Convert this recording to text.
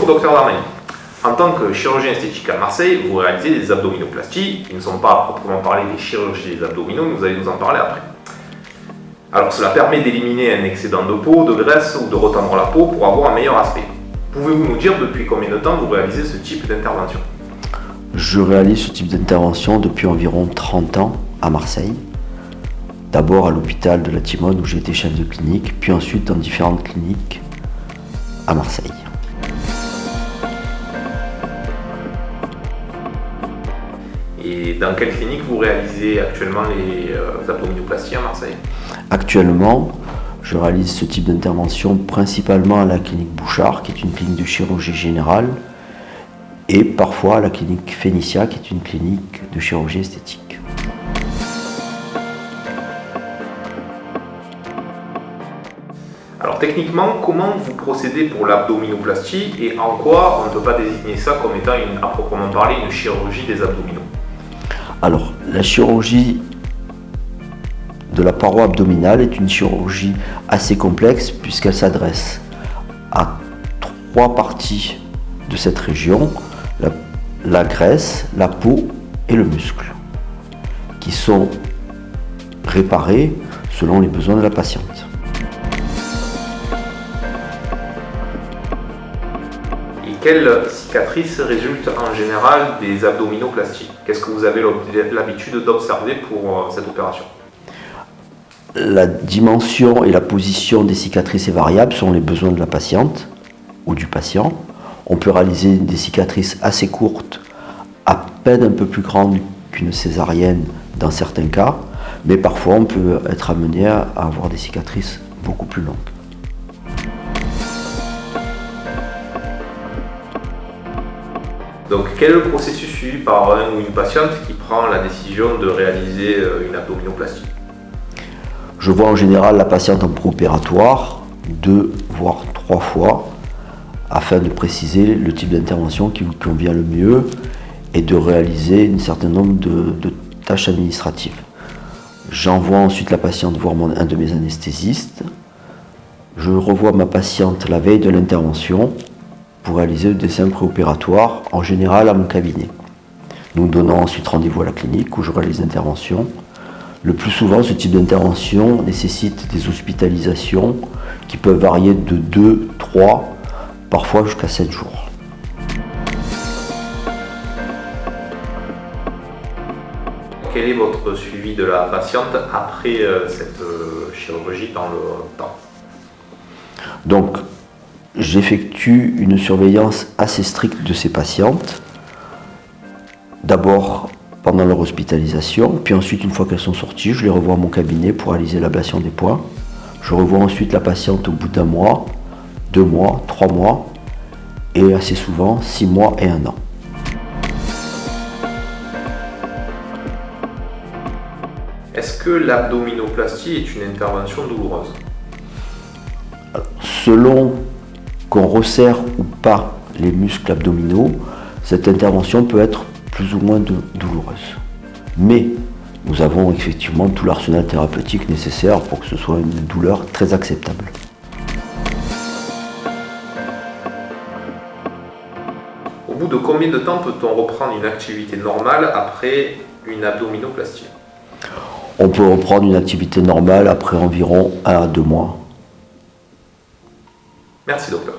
docteur Darmanin. En tant que chirurgien esthétique à Marseille, vous réalisez des abdominoplasties qui ne sont pas à proprement parler des chirurgies des abdominaux, vous allez nous en parler après. Alors cela permet d'éliminer un excédent de peau, de graisse ou de retendre la peau pour avoir un meilleur aspect. Pouvez-vous nous dire depuis combien de temps vous réalisez ce type d'intervention? Je réalise ce type d'intervention depuis environ 30 ans à Marseille. D'abord à l'hôpital de la Timone où j'ai été chef de clinique, puis ensuite dans différentes cliniques à Marseille. Et dans quelle clinique vous réalisez actuellement les abdominoplasties à Marseille? Actuellement, je réalise ce type d'intervention principalement à la clinique Bouchard, qui est une clinique de chirurgie générale, et parfois à la clinique Phénicia, qui est une clinique de chirurgie esthétique. Alors techniquement, comment vous procédez pour l'abdominoplastie et en quoi on ne peut pas désigner ça comme étant à proprement parler une chirurgie des abdominaux? Alors, la chirurgie de la paroi abdominale est une chirurgie assez complexe puisqu'elle s'adresse à 3 parties de cette région, la graisse, la peau et le muscle, qui sont réparés selon les besoins de la patiente. Et quelles cicatrices résultent en général des abdominoplasties? Qu'est-ce que vous avez l'habitude d'observer pour cette opération? La dimension et la position des cicatrices est variable selon les besoins de la patiente ou du patient. On peut réaliser des cicatrices assez courtes, à peine un peu plus grandes qu'une césarienne dans certains cas, mais parfois on peut être amené à avoir des cicatrices beaucoup plus longues. Donc quel est le processus suivi par un ou une patiente qui prend la décision de réaliser une abdominoplastie? Je vois en général la patiente en préopératoire 2 voire 3 fois afin de préciser le type d'intervention qui vous convient le mieux et de réaliser un certain nombre de tâches administratives. J'envoie ensuite la patiente voir un de mes anesthésistes. Je revois ma patiente la veille de l'intervention pour réaliser le dessin préopératoire, en général à mon cabinet. Nous donnons ensuite rendez-vous à la clinique où je réalise l'intervention. Le plus souvent, ce type d'intervention nécessite des hospitalisations qui peuvent varier de 2, 3, parfois jusqu'à 7 jours. Quel est votre suivi de la patiente après cette chirurgie dans le temps? Donc, j'effectue une surveillance assez stricte de ces patientes. D'abord pendant leur hospitalisation, puis ensuite une fois qu'elles sont sorties, je les revois à mon cabinet pour réaliser l'ablation des points. Je revois ensuite la patiente au bout d'1 mois, 2 mois, 3 mois et assez souvent 6 mois et 1 an. Est-ce que l'abdominoplastie est une intervention douloureuse? Selon qu'on resserre ou pas les muscles abdominaux, cette intervention peut être plus ou moins douloureuse. Mais nous avons effectivement tout l'arsenal thérapeutique nécessaire pour que ce soit une douleur très acceptable. Au bout de combien de temps peut-on reprendre une activité normale après une abdominoplastie? On peut reprendre une activité normale après environ 1 à 2 mois. Merci docteur.